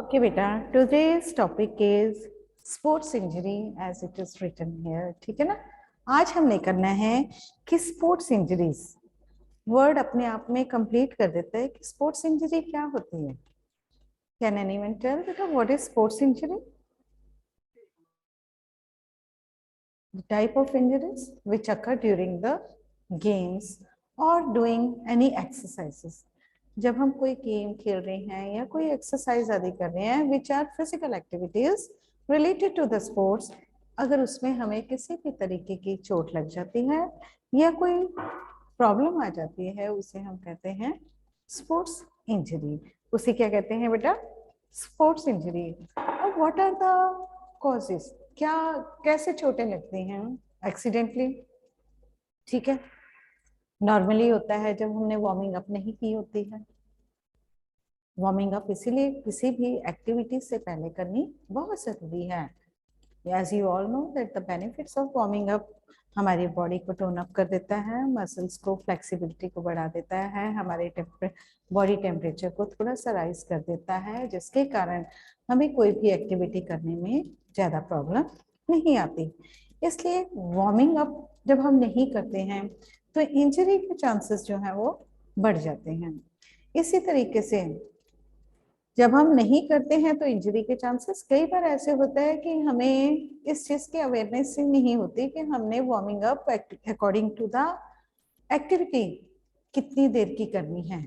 Okay, beta. Today's topic is sports injury as it is written here. ठीक है ना? आज हमने करना है कि स्पोर्ट्स इंजरीज वर्ड अपने आप में कंप्लीट कर देता है कि स्पोर्ट्स इंजरी क्या होती है. Can anyone tell बेटा what is sports injury? The type of injuries which occur during the games or doing any exercises. जब हम कोई गेम खेल रहे हैं या कोई एक्सरसाइज आदि कर रहे हैं which are physical activities related to the sports, अगर उसमें हमें किसी भी तरीके की चोट लग जाती है या कोई प्रॉब्लम आ जाती है, उसे हम कहते हैं स्पोर्ट्स इंजरी. उसे क्या कहते हैं बेटा? Sports injury. और व्हाट आर द कॉजेस? क्या कैसे चोटें लगती हैं? एक्सीडेंटली. ठीक है, नॉर्मली होता है जब हमने वार्मिंग अप नहीं की होती है. वार्मिंग अप इसीलिए किसी भी एक्टिविटी से पहले करनी बहुत जरूरी है. As you all know that the benefits of warming up हमारी बॉडी को टोन अप कर देता है, मसल्स को फ्लेक्सिबिलिटी को बढ़ा देता है, हमारे बॉडी टेम्परेचर को थोड़ा सा राइज कर देता है, जिसके कारण हमें कोई भी एक्टिविटी करने में ज़्यादा प्रॉब्लम नहीं आती. इसलिए वार्मिंग अप जब हम नहीं करते हैं तो इंजरी के चांसेस जो है वो बढ़ जाते हैं. इसी तरीके से जब हम नहीं करते हैं तो इंजरी के चांसेस कई बार ऐसे होता है कि हमें इस चीज की अवेयरनेस ही नहीं होती कि हमने warming up according to the activity कितनी देर की करनी है.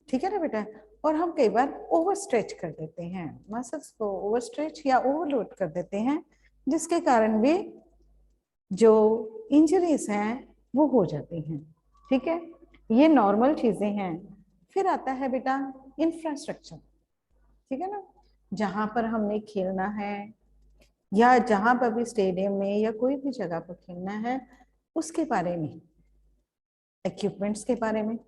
ठीक है ना बेटा? और हम कई बार ओवर स्ट्रेच कर देते हैं, मसल्स को ओवर स्ट्रेच या ओवरलोड कर देते हैं, जिसके कारण भी जो इंजरीज हैं वो हो जाती हैं. ठीक है, ये नॉर्मल चीजें हैं. फिर आता है बेटा इंफ्रास्ट्रक्चर. ठीक है ना? जहां पर हमने खेलना है या जहां पर भी स्टेडियम में या कोई भी जगह पर खेलना है, उसके बारे में, इक्विपमेंट्स के बारे में.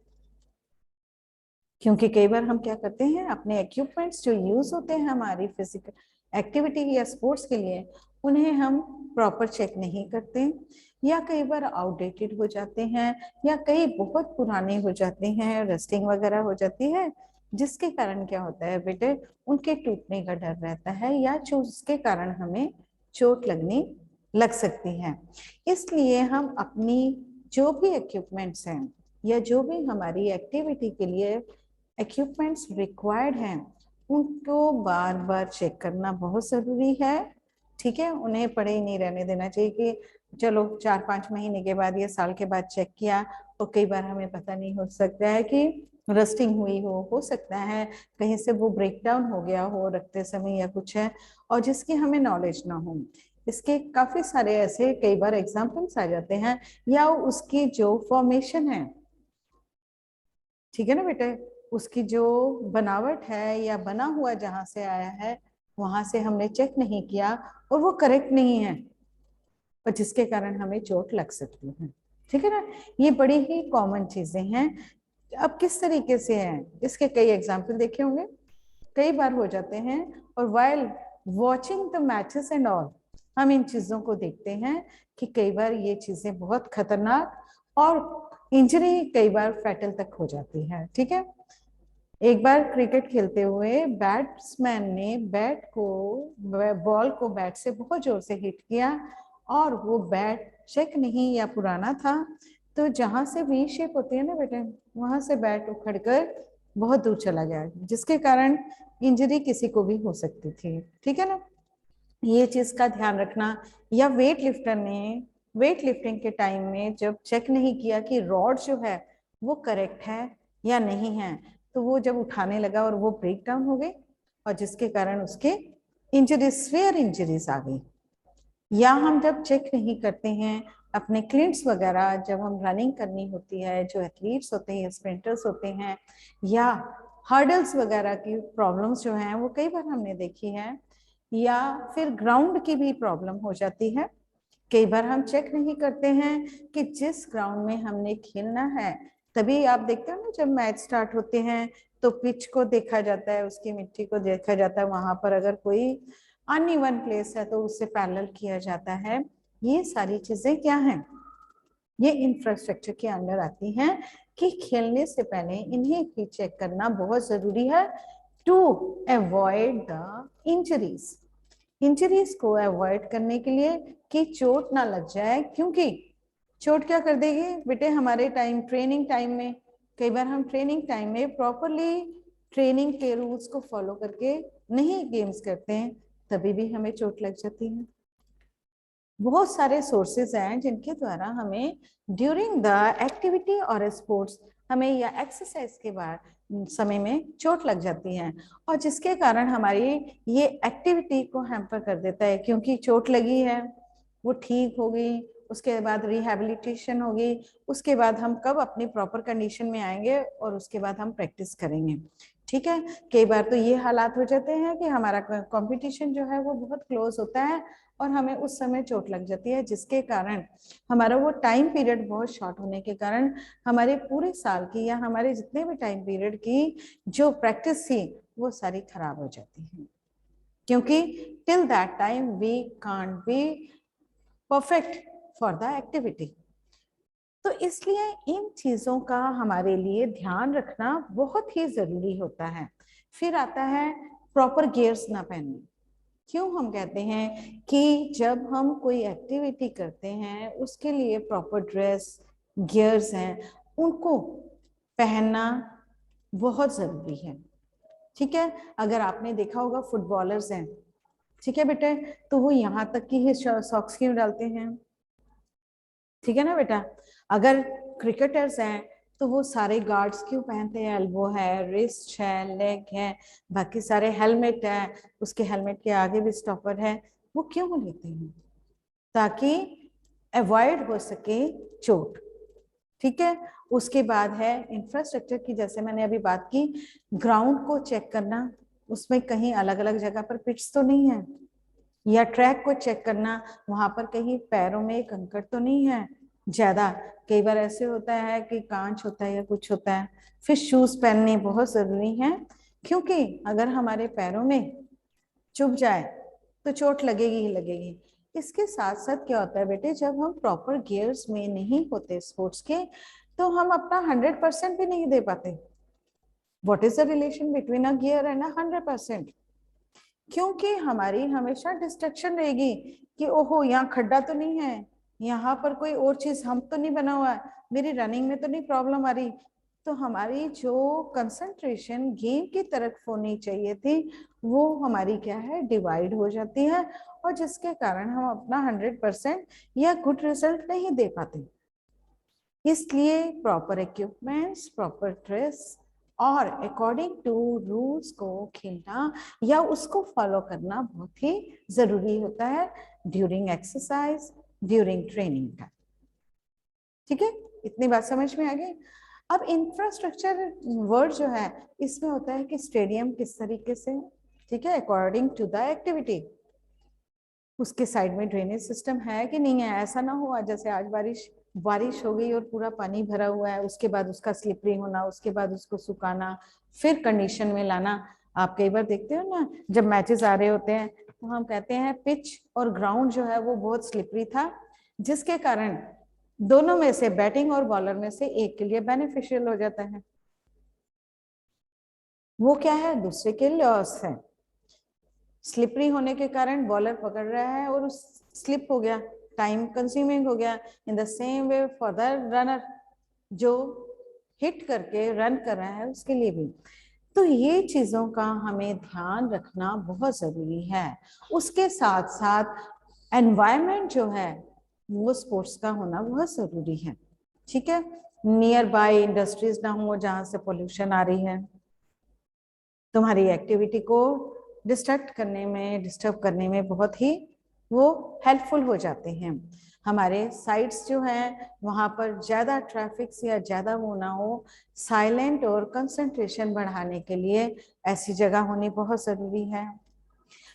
क्योंकि कई बार हम क्या करते हैं, अपने इक्विपमेंट्स जो यूज होते हैं हमारी फिजिकल एक्टिविटी या स्पोर्ट्स के लिए, उन्हें हम प्रॉपर चेक नहीं करते, या कई बार आउटडेटेड हो जाते हैं, या कई बहुत पुराने हो जाते हैं, रस्टिंग वगैरह हो जाती है, जिसके कारण क्या होता है बेटे, उनके टूटने का डर रहता है या जिसके कारण हमें चोट लगने लग सकती है. इसलिए हम अपनी जो भी इक्विपमेंट्स हैं या जो भी हमारी एक्टिविटी के लिए इक्विपमेंट्स रिक्वायर्ड हैं, उनको बार बार चेक करना बहुत जरूरी है. ठीक है, उन्हें पड़े ही नहीं रहने देना चाहिए कि चलो 4-5 महीने के बाद या साल के बाद चेक किया. तो कई बार हमें पता नहीं हो सकता है कि रस्टिंग हुई हो सकता है कहीं से वो ब्रेक डाउन हो गया हो रखते समय या कुछ है, और जिसकी हमें नॉलेज ना हो. इसके काफी सारे ऐसे कई बार एग्जाम्पल्स आ जाते हैं, या उसकी जो फॉर्मेशन है, ठीक है ना बेटे, उसकी जो बनावट है या बना हुआ जहां से आया है वहां से हमने चेक नहीं किया और वो करेक्ट नहीं है, और जिसके कारण हमें चोट लग सकती है. ठीक है ना? ये बड़ी ही कॉमन चीजें हैं. अब किस तरीके से है, इसके कई एग्जाम्पल देखे होंगे, कई बार हो जाते हैं. और while watching the matches and all, हम इन चीजों को देखते हैं कि कई बार ये चीजें बहुत खतरनाक और इंजरी कई बार फैटल तक हो जाती है. ठीक है, एक बार क्रिकेट खेलते हुए बैट्समैन ने बॉल को बैट से बहुत जोर से हिट किया, और वो बैट चेक नहीं या पुराना था, तो जहां से वी शेप होती है ना बेटे, वहां से बैट उखड़कर बहुत दूर चला गया, जिसके कारण इंजरी किसी को भी हो सकती थी. ठीक है ना? ये चीज का ध्यान रखना. या वेट लिफ्टर ने वेट लिफ्टिंग के टाइम में जब चेक नहीं किया कि रॉड जो है वो करेक्ट है या नहीं है, तो वो जब उठाने लगा और वो ब्रेक डाउन हो गई, और जिसके कारण उसके इंजरीज, स्वेयर इंजरीज आ गई. या हम जब चेक नहीं करते हैं अपने क्लिंट्स वगैरह, जब हम रनिंग करनी होती है, जो एथलीट्स होते हैं, स्प्रिंटर्स होते हैं, या हर्डल्स वगैरह की प्रॉब्लम्स जो हैं वो कई बार हमने देखी है, या फिर ग्राउंड की भी प्रॉब्लम हो जाती है. कई बार हम चेक नहीं करते हैं कि जिस ग्राउंड में हमने खेलना है, तभी आप देखते हो ना जब मैच स्टार्ट होते हैं तो पिच को देखा जाता है, उसकी मिट्टी को देखा जाता है, वहां पर अगर कोई अनइवन प्लेस है तो उससे पैरेलल किया जाता है. ये सारी चीजें क्या हैं? ये इंफ्रास्ट्रक्चर के अंडर आती हैं कि खेलने से पहले इन्हें भी चेक करना बहुत जरूरी है. To avoid the injuries, injuries को अवॉइड करने के लिए कि चोट ना लग जाए, क्योंकि चोट क्या कर देगी बेटे हमारे ट्रेनिंग टाइम में, कई बार हम ट्रेनिंग टाइम में प्रॉपरली ट्रेनिंग के रूल्स को फॉलो करके नहीं गेम्स करते हैं, तभी भी हमें चोट लग जाती है। बहुत सारे सोर्सेज हैं जिनके द्वारा हमें ड्यूरिंग द एक्टिविटी और स्पोर्ट्स हमें या एक्सरसाइज के बाद समय में चोट लग जाती है, और जिसके कारण हमारी ये एक्टिविटी को हैम्पर कर देता है, क्योंकि चोट लगी है वो ठीक हो गई, उसके बाद रिहैबिलिटेशन होगी, उसके बाद हम कब अपनी प्रॉपर कंडीशन में आएंगे और उसके बाद हम प्रैक्टिस करेंगे। ठीक है, कई बार तो ये हालात हो जाते हैं कि हमारा कंपटीशन जो है वो बहुत क्लोज होता है और हमें उस समय चोट लग जाती है, जिसके कारण हमारा वो टाइम पीरियड बहुत शॉर्ट होने के कारण हमारे पूरे साल की या हमारे जितने भी टाइम पीरियड की जो प्रैक्टिस थी वो सारी खराब हो जाती है, क्योंकि till that time we can't be perfect for the activity. तो इसलिए इन चीजों का हमारे लिए ध्यान रखना बहुत ही जरूरी होता है। फिर आता है प्रॉपर गियर्स ना पहनना। क्यों हम कहते हैं कि जब हम कोई एक्टिविटी करते हैं उसके लिए प्रॉपर ड्रेस गियर्स हैं उनको पहनना बहुत जरूरी है। ठीक है, अगर आपने देखा होगा फुटबॉलर्स हैं, ठीक है बेटे, तो वो यहाँ तक की ही सॉक्स क्यों डालते हैं, ठीक है ना बेटा। अगर क्रिकेटर्स हैं तो वो सारे गार्ड्स क्यों पहनते हैं, एल्बो है, रिस्ट है, लेग है, बाकी सारे हेलमेट है, उसके हेलमेट के आगे भी स्टॉपर है, वो क्यों लेते हैं, ताकि अवॉइड हो सके चोट। ठीक है, उसके बाद है इंफ्रास्ट्रक्चर की, जैसे मैंने अभी बात की, ग्राउंड को चेक करना, उसमें कहीं अलग अलग जगह पर पिच तो नहीं है, या ट्रैक को चेक करना वहां पर कहीं पैरों में कंकड़ तो नहीं है ज्यादा, कई बार ऐसे होता है कि कांच होता है या कुछ होता है। फिर शूज पहनने बहुत जरूरी है, क्योंकि अगर हमारे पैरों में चुभ जाए तो चोट लगेगी ही लगेगी। इसके साथ साथ क्या होता है बेटे, जब हम प्रॉपर गियर्स में नहीं होते स्पोर्ट्स के, तो हम अपना 100% भी नहीं दे पाते। What is the relation between a gear and 100%? क्योंकि हमारी हमेशा डिस्ट्रक्शन रहेगी कि ओहो यहाँ खड्डा तो नहीं है, यहाँ पर कोई और चीज हम तो नहीं बना हुआ है, मेरी रनिंग में तो नहीं प्रॉब्लम आ रही। तो हमारी जो कंसंट्रेशन गेम की तरफ होनी चाहिए थी वो हमारी क्या है, डिवाइड हो जाती है, और जिसके कारण हम अपना 100% या गुड रिजल्ट नहीं दे पाते। इसलिए प्रॉपर इक्विपमेंट्स, प्रॉपर ड्रेस और अकॉर्डिंग टू रूल्स को खेलना या उसको फॉलो करना बहुत ही जरूरी होता है ड्यूरिंग एक्सरसाइज, ड्यूरिंग ट्रेनिंग का। ठीक है, इतनी बात समझ में आ गई। अब इंफ्रास्ट्रक्चर वर्ड जो है इसमें होता है कि स्टेडियम किस तरीके से, ठीक है, अकॉर्डिंग टू द एक्टिविटी, उसके साइड में ड्रेनेज सिस्टम है कि नहीं है। ऐसा ना हुआ जैसे आज बारिश हो गई और पूरा पानी भरा हुआ है, उसके बाद उसका स्लिपरी होना, उसके बाद उसको सुखाना, फिर कंडीशन में लाना। आप कई बार देखते हो ना, जब मैचेस आ रहे होते हैं तो हम कहते हैं पिच और ग्राउंड जो है वो बहुत स्लिपरी था, जिसके कारण दोनों में से, बैटिंग और बॉलर में से एक के लिए बेनिफिशियल हो जाता है, वो क्या है, दूसरे के लॉस है। स्लिपरी होने के कारण बॉलर पकड़ रहा है और स्लिप हो गया, टाइम कंज्यूमिंग हो गया। In the same way for the runner जो हिट करके रन कर रहा है उसके लिए भी। तो ये चीजों का हमें ध्यान रखना बहुत जरूरी है। उसके साथ साथ एनवायरनमेंट जो है वो स्पोर्ट्स का होना बहुत जरूरी है। ठीक है, नियर बाय इंडस्ट्रीज ना हो जहां से पोल्यूशन आ रही है, तुम्हारी एक्टिविटी को डिस्टर्ब करने में बहुत ही वो हेल्पफुल हो जाते हैं। हमारे साइट्स जो हैं वहां पर ज्यादा ट्रैफिक या ज्यादा वो ना हो, साइलेंट और कंसंट्रेशन बढ़ाने के लिए ऐसी जगह होनी बहुत जरूरी है।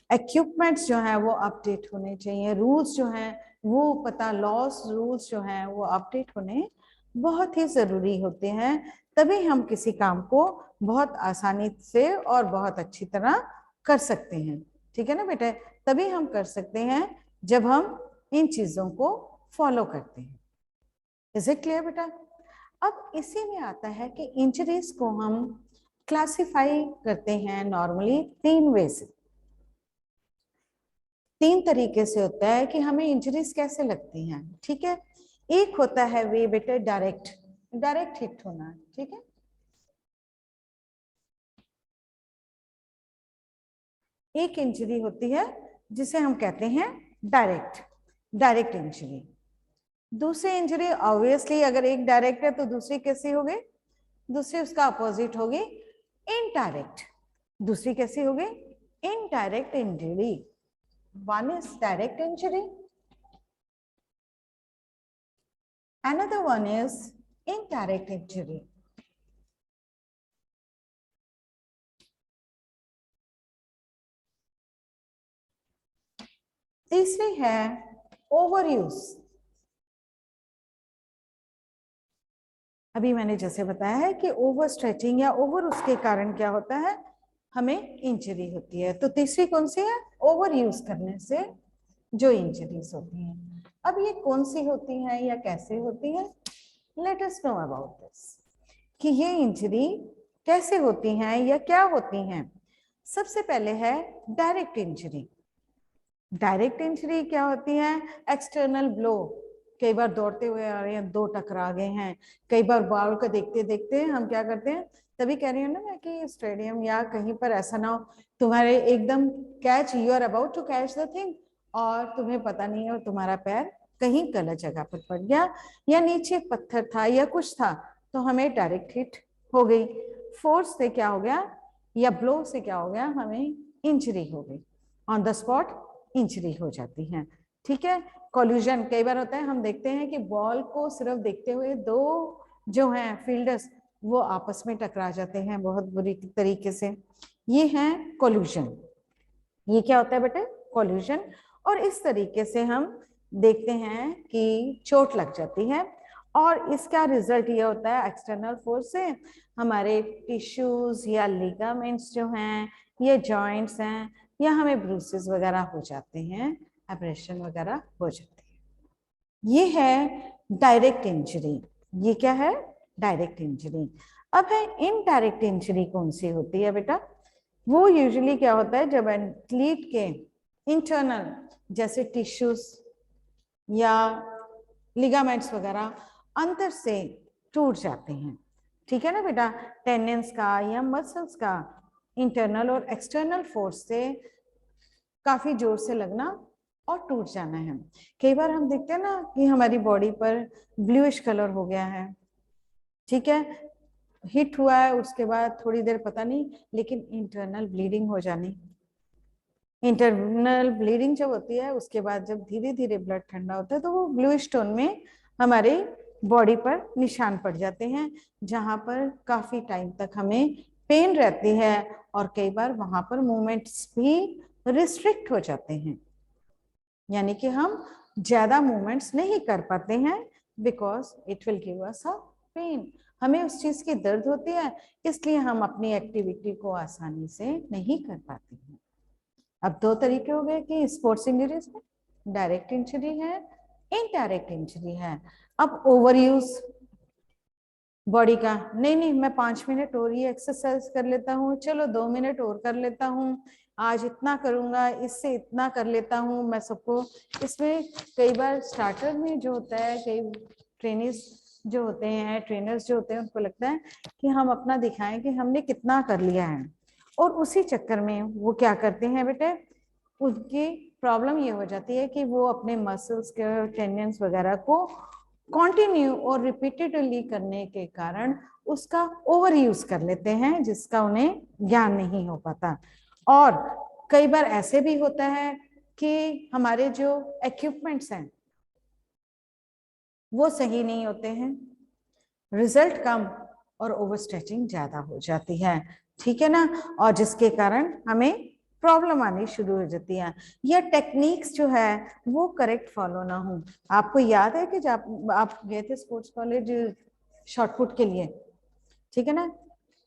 इक्विपमेंट्स जो है वो अपडेट होने चाहिए, रूल्स जो हैं वो पता, लॉस रूल्स जो हैं वो अपडेट होने बहुत ही जरूरी होते हैं, तभी हम किसी काम को बहुत आसानी से और बहुत अच्छी तरह कर सकते हैं। ठीक है ना बेटे, तभी हम कर सकते हैं जब हम इन चीजों को फॉलो करते हैं। इज इट क्लियर बेटा? अब इसी में आता है कि इंजरीज को हम क्लासिफाई करते हैं नॉर्मली 3 वे से, 3 तरीके से होता है कि हमें इंजरीज कैसे लगती हैं, ठीक है। एक होता है वे बेटे डायरेक्ट, डायरेक्ट हिट होना, ठीक है। एक इंजरी होती है जिसे हम कहते हैं डायरेक्ट, डायरेक्ट इंजरी। दूसरी इंजरी ऑब्वियसली अगर एक डायरेक्ट है तो दूसरी कैसी होगी, दूसरी उसका अपोजिट होगी इनडायरेक्ट। दूसरी कैसी होगी, indirect injury. One is direct injury, another one is indirect injury. तीसरी है ओवर यूज। अभी मैंने जैसे बताया है कि ओवर स्ट्रेचिंग या ओवर उसके कारण क्या होता है, हमें इंजरी होती है। तो तीसरी कौन सी है, ओवर यूज करने से जो इंजरीज होती हैं। अब ये कौन सी होती हैं या कैसे होती हैं, let us know about this, कि ये इंजरी कैसे होती हैं या क्या होती हैं। सबसे पहले है डायरेक्ट इंजरी। डायरेक्ट इंजरी क्या होती है, एक्सटर्नल ब्लो। कई बार दौड़ते हुए आ रहे हैं, दो टकरा गए हैं, कई बार बॉल को देखते देखते हम क्या करते हैं, तभी कह रही हूँ ना मैं कि स्टेडियम या कहीं पर ऐसा ना हो तुम्हारे एकदम catch, you are about to catch the thing और तुम्हें पता नहीं है और तुम्हारा पैर कहीं गलत जगह पर पड़ गया या नीचे पत्थर था या कुछ था, तो हमें डायरेक्ट हिट हो गई। फोर्स से क्या हो गया या ब्लो से क्या हो गया, हमें इंजरी हो गई, ऑन द स्पॉट इंजरी हो जाती है, ठीक है। कॉल्यूजन कई बार होता है, हम देखते हैं कि बॉल को सिर्फ देखते हुए दो जो हैं फील्डर्स वो आपस में टकरा जाते हैं बहुत बुरी तरीके से, ये है कॉल्यूजन। ये क्या होता है बेटे, कॉल्यूजन। और इस तरीके से हम देखते हैं कि चोट लग जाती है और इसका रिजल्ट ये होता है एक्सटर्नल फोर्स से हमारे टिश्यूज या लिगामेंट्स जो हैं, ये जॉइंट्स हैं, या हमें ब्रूसेस वगैरह हो जाते हैं, एब्रेशन वगैरह हो जाते हैं। ये है डायरेक्ट इंजरी। ये क्या है, डायरेक्ट इंजरी। अब है इनडायरेक्ट इंजरी कौन सी होती है बेटा, वो यूजुअली क्या होता है जब एथलीट के इंटरनल जैसे टिश्यूज या लिगामेंट्स वगैरह अंदर से टूट जाते हैं, ठीक है ना बेटा। टेंडेंस का या मसल्स का इंटरनल और एक्सटर्नल फोर्स से काफी जोर से लगना और टूट जाना है। कई बार हम देखते हैं ना कि हमारी बॉडी पर ब्लूइश कलर हो गया है, ठीक है, हिट हुआ है उसके बाद थोड़ी देर पता नहीं, लेकिन इंटरनल ब्लीडिंग हो जानी। इंटरनल ब्लीडिंग जब होती है उसके बाद जब धीरे धीरे ब्लड ठंडा होता है तो वो ब्लूइश टोन में हमारे बॉडी पर निशान पड़ जाते हैं, जहां पर काफी टाइम तक हमें पेन रहती है और कई बार वहां पर मूवमेंट्स भी रिस्ट्रिक्ट हो जाते हैं, यानी कि हम ज्यादा मूवमेंट्स नहीं कर पाते हैं because it will give us a pain. हमें उस चीज की दर्द होती है, इसलिए हम अपनी एक्टिविटी को आसानी से नहीं कर पाते हैं। अब दो तरीके हो गए कि स्पोर्ट्स इंजरीज में डायरेक्ट इंजरी है, इनडायरेक्ट इंजरी है। अब ओवर यूज बॉडी का, नहीं नहीं मैं 5 मिनट और ही एक्सरसाइज कर लेता हूँ, चलो 2 मिनट और कर लेता हूँ, आज इतना करूंगा, इससे इतना कर लेता हूँ मैं सबको। इसमें कई बार स्टार्टर में जो होता है, कई ट्रेनिस जो होते हैं, ट्रेनर्स जो होते हैं, उनको लगता है कि हम अपना दिखाएं कि हमने कितना कर लिया है, और उसी चक्कर में वो क्या करते हैं बेटे, उनकी प्रॉब्लम ये हो जाती है कि वो अपने मसल्स के टेंडेंस वगैरह को कंटिन्यू और रिपीटेडली करने के कारण उसका ओवर यूज कर लेते हैं, जिसका उन्हें ज्ञान नहीं हो पाता। और कई बार ऐसे भी होता है कि हमारे जो इक्विपमेंट्स हैं वो सही नहीं होते हैं, रिजल्ट कम और ओवर स्ट्रेचिंग ज्यादा हो जाती है, ठीक है ना, और जिसके कारण हमें प्रॉब्लम आनी शुरू हो जाती है, या टेक्निक्स जो है वो करेक्ट फॉलो ना हो। आपको याद है कि जब आप गए थे स्पोर्ट्स कॉलेज शॉर्टपुट के लिए, ठीक है ना,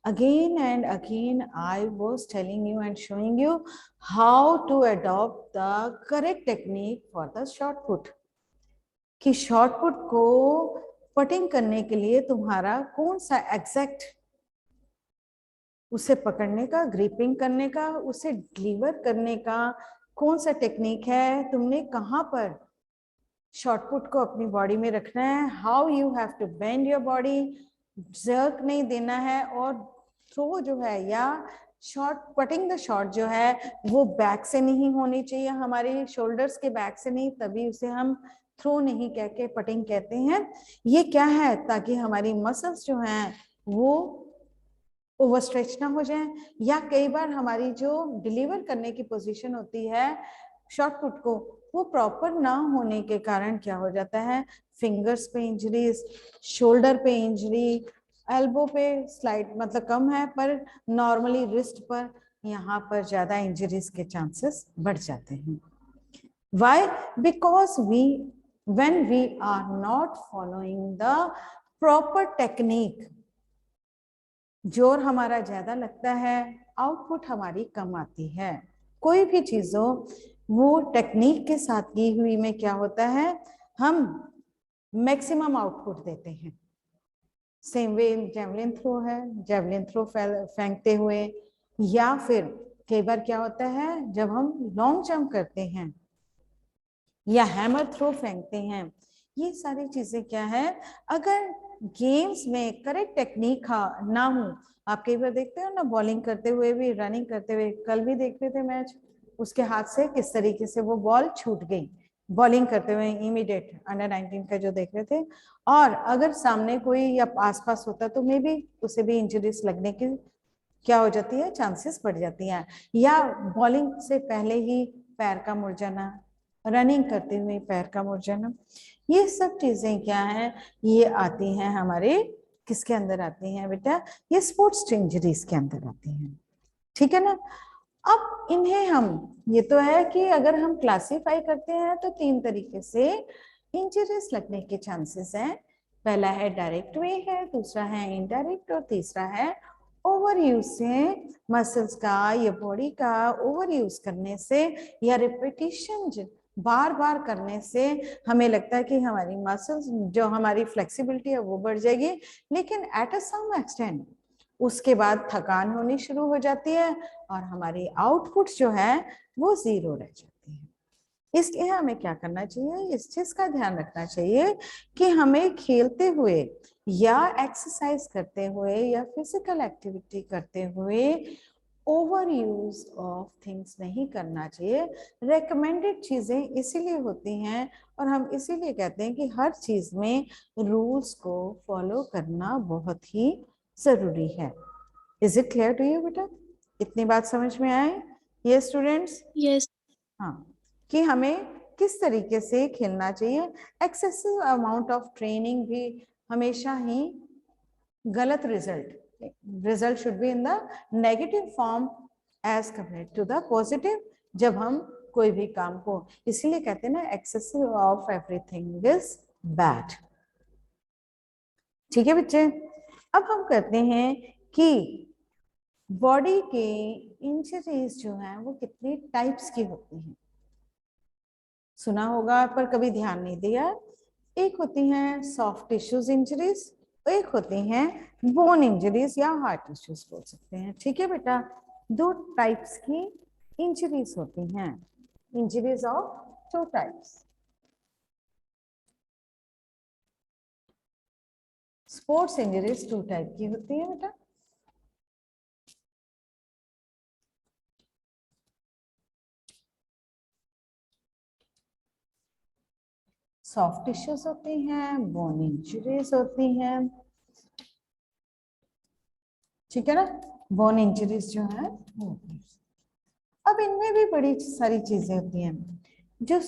again and again I was telling you and showing you how to adopt the correct technique for the shot put, कि शॉर्ट पुट को पटिंग करने के लिए तुम्हारा कौन सा एग्जैक्ट उसे पकड़ने का, ग्रिपिंग करने का, उसे डिलीवर करने का कौन सा टेक्निक है, तुमने कहाँ पर शॉर्टपुट को अपनी बॉडी में रखना है, how you have to bend your body, jerk नहीं देना है, और थ्रो जो है या शॉर्ट पटिंग द शॉट जो है वो बैक से नहीं होनी चाहिए, हमारे शोल्डर्स के बैक से नहीं, तभी उसे हम थ्रो नहीं कह के पटिंग कहते हैं। ये क्या है, ताकि हमारी मसल्स जो हैं वो ओवरस्ट्रेच ना हो जाए, या कई बार हमारी जो डिलीवर करने की पोजीशन होती है शॉर्टपुट को वो प्रॉपर ना होने के कारण क्या हो जाता है, फिंगर्स पे इंजरीज, शोल्डर पे इंजरी, एल्बो पे स्लाइड मतलब कम है पर नॉर्मली रिस्ट पर यहाँ पर ज्यादा इंजरीज के चांसेस बढ़ जाते हैं। Why? Because when we are not following the proper technique, जोर हमारा ज्यादा लगता है, आउटपुट हमारी कम आती है। कोई भी चीज हो वो टेक्निक के साथ की हुई में क्या होता है, हम मैक्सिमम आउटपुट देते हैं। सेम वे जेवलिन थ्रो है, जेवलिन थ्रो फेंकते हुए, या फिर कई बार क्या होता है जब हम लॉन्ग जंप करते हैं या हैमर थ्रो फेंकते हैं, ये सारी चीजें क्या है, अगर गेम्स में करेक्ट टेक्निक ना हो, आप कई बार देखते हो ना बॉलिंग करते हुए भी, रनिंग करते हुए, कल भी देख रहे थे मैच, उसके हाथ से किस तरीके से वो बॉल छूट गई बॉलिंग करते हुए, इमीडिएट अंडर 19 का जो देख रहे थे, और अगर सामने कोई या आसपास होता तो मे बी उसे भी इंजरीज लगने की क्या हो जाती है, चांसेस बढ़ जाती हैं, या बॉलिंग से पहले ही पैर का मुड़ जाना, रनिंग करते हुए पैर का मुड़ जाना, ये सब चीजें क्या है, ये आती हैं हमारे किसके अंदर आती हैं बेटा, ये स्पोर्ट्स इंजरीज के अंदर आती हैं, ठीक है ना। अब इन्हें हम, ये तो है कि अगर हम क्लासिफाई करते हैं तो 3 तरीके से इंजरीज लगने के चांसेस हैं। पहला है डायरेक्ट वे है, दूसरा है इनडायरेक्ट, और तीसरा है ओवर यूज से, मसल्स का या बॉडी का ओवर यूज करने से या रिपीटिशन बार बार करने से हमें लगता है कि हमारी मसल्स जो हमारी फ्लेक्सिबिलिटी है वो बढ़ जाएगी, लेकिन एट अ सम एक्सटेंट उसके बाद थकान होनी शुरू हो जाती है और हमारी आउटपुट जो है वो जीरो रह जाती है। इसलिए हमें क्या करना चाहिए, इस चीज का ध्यान रखना चाहिए कि हमें खेलते हुए या एक्सरसाइज करते हुए या फिजिकल एक्टिविटी करते हुए ओवर यूज ऑफ थिंग्स नहीं करना चाहिए। रेकमेंडेड चीजें इसीलिए होती हैं और हम इसीलिए कहते हैं कि हर चीज में रूल्स को फॉलो करना बहुत ही जरूरी है। Is it clear to you बेटा, इतनी बात समझ में आए? ये स्टूडेंट्स, यस। हाँ, कि हमें किस तरीके से खेलना चाहिए। एक्सेसिव अमाउंट ऑफ ट्रेनिंग भी हमेशा ही गलत result should be in the negative form as compare to the positive, जब हम कोई भी काम को, इसीलिए कहते हैं ना excessive of everything is bad. ठीक है बच्चे, अब हम करते हैं कि बॉडी के इंजरीज जो है वो कितने टाइप्स की होती हैं। सुना होगा पर कभी ध्यान नहीं दिया। एक होती हैं सॉफ्ट टिश्यूज इंजरीज, एक होती हैं बोन इंजरीज या हार्ट टिश्यूज बोल सकते हैं। ठीक है बेटा, 2 टाइप्स की इंजरीज होती हैं, injuries of 2 types. Sports injuries 2 type की होती है बेटा। सॉफ्ट टिश्यूज होती हैं, बोन इंजरीज होती हैं, ठीक है ना, बोन इंजरीज जो है। अब इनमें भी बड़ी सारी चीजें होती हैं। जो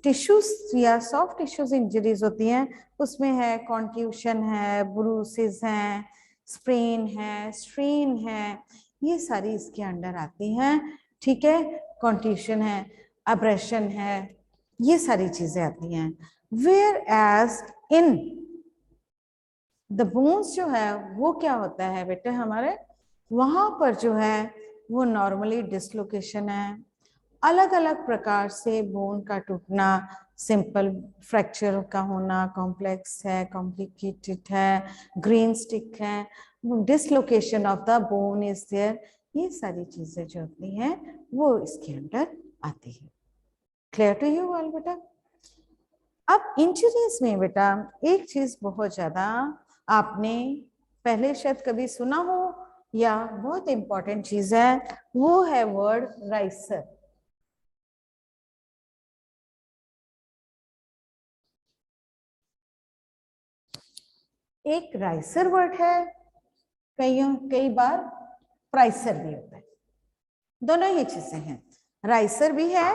टिश्यूज या सॉफ्ट टिश्यूज इंजरीज होती हैं उसमें है कॉन्ट्यूशन है, ब्रूसेस हैं, स्प्रेन है, स्ट्रेन है, ये सारी इसके अंडर आती हैं। ठीक है, कॉन्ट्यूशन है, अब्रेशन है, ये सारी चीजें आती हैं। Whereas in the bones जो है वो क्या होता है बेटे, हमारे वहां पर जो है वो नॉर्मली डिसलोकेशन है, अलग अलग प्रकार से बोन का टूटना, सिंपल फ्रैक्चर का होना, कॉम्प्लेक्स है, कॉम्प्लिकेटेड है, ग्रीन स्टिक है, dislocation of the bone is there, ये सारी चीजें जो होती हैं वो इसके अंदर आती है। क्लियर टू यू ऑल बेटा? अब इंजरीज में बेटा एक चीज बहुत ज्यादा आपने पहले शायद कभी सुना हो या बहुत इंपॉर्टेंट चीज है, वो है वर्ड राइसर। एक राइसर वर्ड है, कई बार प्राइसर भी होता है, दोनों ही चीजें हैं, राइसर भी है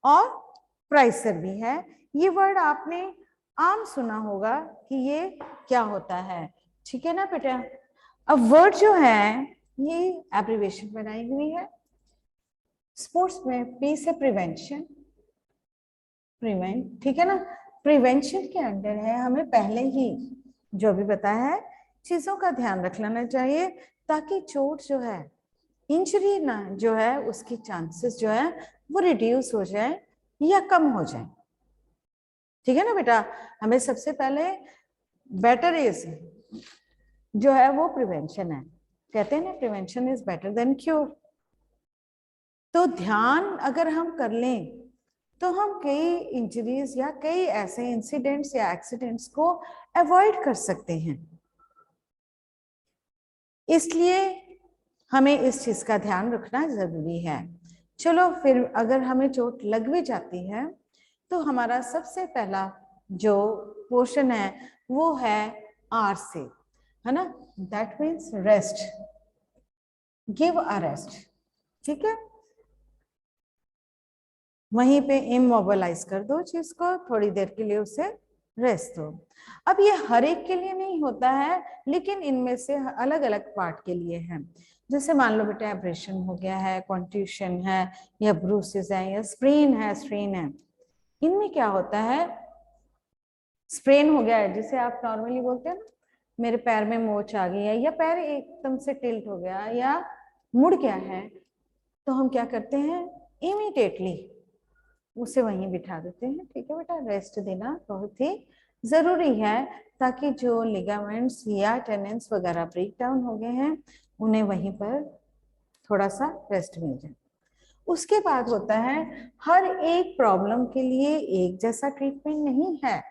और प्राइसर भी है। ये वर्ड आपने आम सुना होगा कि ये क्या होता है, ठीक है ना बेटा? अब वर्ड जो है ये एब्रिविएशन बनाई हुई है। स्पोर्ट्स में पी से प्रिवेंशन, प्रिवेंट, ठीक है ना? प्रिवेंशन के अंडर है हमें पहले ही जो भी बताया है चीजों का ध्यान रख लेना चाहिए ताकि चोट जो है, इंजरी ना जो है, उसकी चांसेस जो है वो रिड्यूस हो जाए या कम हो जाए, ठीक है ना बेटा? हमें सबसे पहले बेटर इज जो है वो प्रिवेंशन है, कहते हैं ना prevention is better than cure. तो ध्यान अगर हम कर लें तो हम कई इंजरीज या कई ऐसे इंसिडेंट्स या एक्सीडेंट्स को अवॉइड कर सकते हैं। इसलिए हमें इस चीज का ध्यान रखना जरूरी है। चलो फिर अगर हमें चोट लग भी जाती है तो हमारा सबसे पहला जो पोर्शन है वो है आर से, है ना? That means rest, give a rest, ठीक है? वहीं पे इमोबिलाइज कर दो चीज को, थोड़ी देर के लिए उसे रेस्ट दो। अब ये हर एक के लिए नहीं होता है, लेकिन इनमें से अलग अलग पार्ट के लिए है। जैसे मान लो बेटा एब्रेशन हो गया है, कॉन्ट्यूशन है, या ब्रूसेस है, या स्प्रेन है, स्ट्रेन है। इनमें क्या होता है, स्प्रेन हो गया है जिसे आप नॉर्मली बोलते हैं ना, मेरे पैर में मोच आ गई है, या पैर एकदम से टिल्ट हो गया या मुड़ गया है, तो हम क्या करते हैं, इमीडिएटली उसे वहीं बिठा देते हैं, ठीक है बेटा? रेस्ट देना बहुत ही जरूरी है ताकि जो लिगामेंट्स या टेंडेंस वगैरह ब्रेक डाउन हो गए हैं उन्हें वहीं पर थोड़ा सा रेस्ट मिल जाए। उसके बाद होता है, हर एक प्रॉब्लम के लिए एक जैसा ट्रीटमेंट नहीं है।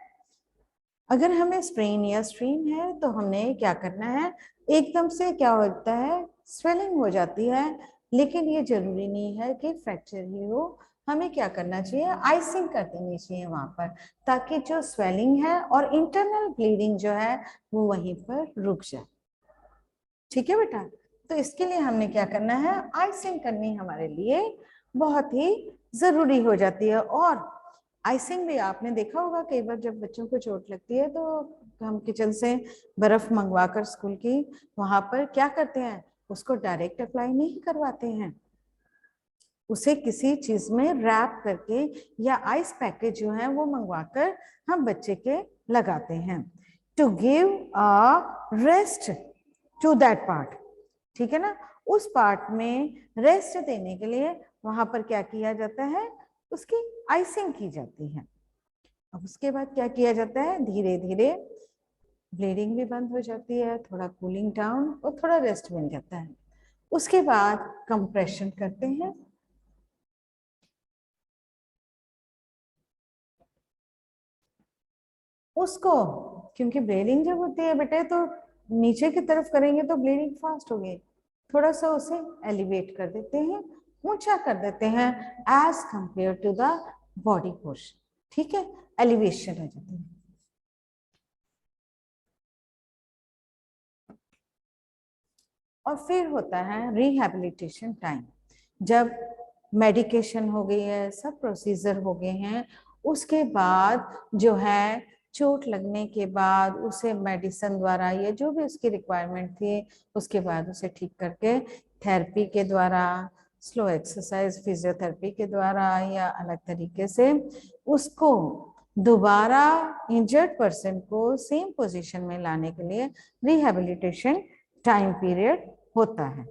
अगर हमें स्प्रेन या स्ट्रेन है तो हमने क्या करना है, एकदम से क्या होता है, स्वेलिंग हो जाती है, लेकिन ये जरूरी नहीं है कि फ्रैक्चर ही हो। हमें क्या करना चाहिए, आइसिंग कर देनी चाहिए वहां पर, ताकि जो स्वेलिंग है और इंटरनल ब्लीडिंग जो है वो वहीं पर रुक जाए, ठीक है बेटा? तो इसके लिए हमने क्या करना है, आइसिंग करनी हमारे लिए बहुत ही जरूरी हो जाती है। और आइसिंग भी आपने देखा होगा कई बार जब बच्चों को चोट लगती है तो हम किचन से बर्फ मंगवाकर स्कूल की वहां पर क्या करते हैं, उसको डायरेक्ट अप्लाई नहीं करवाते हैं, उसे किसी चीज में रैप करके या आइस पैकेज जो है वो मंगवाकर हम बच्चे के लगाते हैं, to give a rest to that part, ठीक है ना? उस पार्ट में रेस्ट देने के लिए वहां पर क्या किया जाता है, उसकी आइसिंग की जाती है। अब उसके बाद क्या किया जाता है, धीरे धीरे ब्लीडिंग भी बंद हो जाती है, थोड़ा कूलिंग डाउन और थोड़ा रेस्ट मिल जाता है। उसके बाद कंप्रेशन करते हैं, उसको, क्योंकि ब्लीडिंग जब होती है बेटे तो नीचे की तरफ करेंगे तो ब्लीडिंग फास्ट होगी, थोड़ा सा उसे एलिवेट कर देते हैं, ऊंचा कर देते हैं as compare to the body portion, ठीक है? एलिवेशन हो जाती है। और फिर होता है रिहैबिलिटेशन टाइम, जब मेडिकेशन हो गई है, सब प्रोसीजर हो गए हैं, उसके बाद जो है चोट लगने के बाद उसे मेडिसिन द्वारा या जो भी उसकी रिक्वायरमेंट थी उसके बाद उसे ठीक करके थेरेपी के द्वारा, स्लो एक्सरसाइज, फिजियोथेरेपी के द्वारा या अलग तरीके से उसको दोबारा इंजर्ड पर्सन को सेम पोजीशन में लाने के लिए रिहैबिलिटेशन टाइम पीरियड होता है,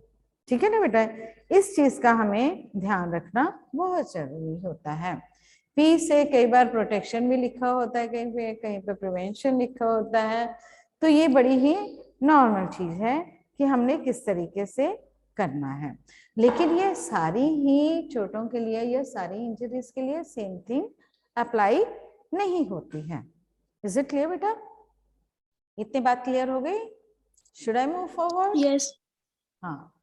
ठीक है ना बेटा? इस चीज का हमें ध्यान रखना बहुत जरूरी होता है। पी से कई बार प्रोटेक्शन भी लिखा होता है, कहीं पे प्रिवेंशन लिखा होता है। तो ये बड़ी ही नॉर्मल चीज है कि हमने किस तरीके से करना है। लेकिन ये सारी ही चोटों के लिए या सारी इंजरीज के लिए सेम थिंग अप्लाई नहीं होती है। इज इट क्लियर बेटा? इतनी बात क्लियर हो गई? Should I move forward? Yes. हाँ,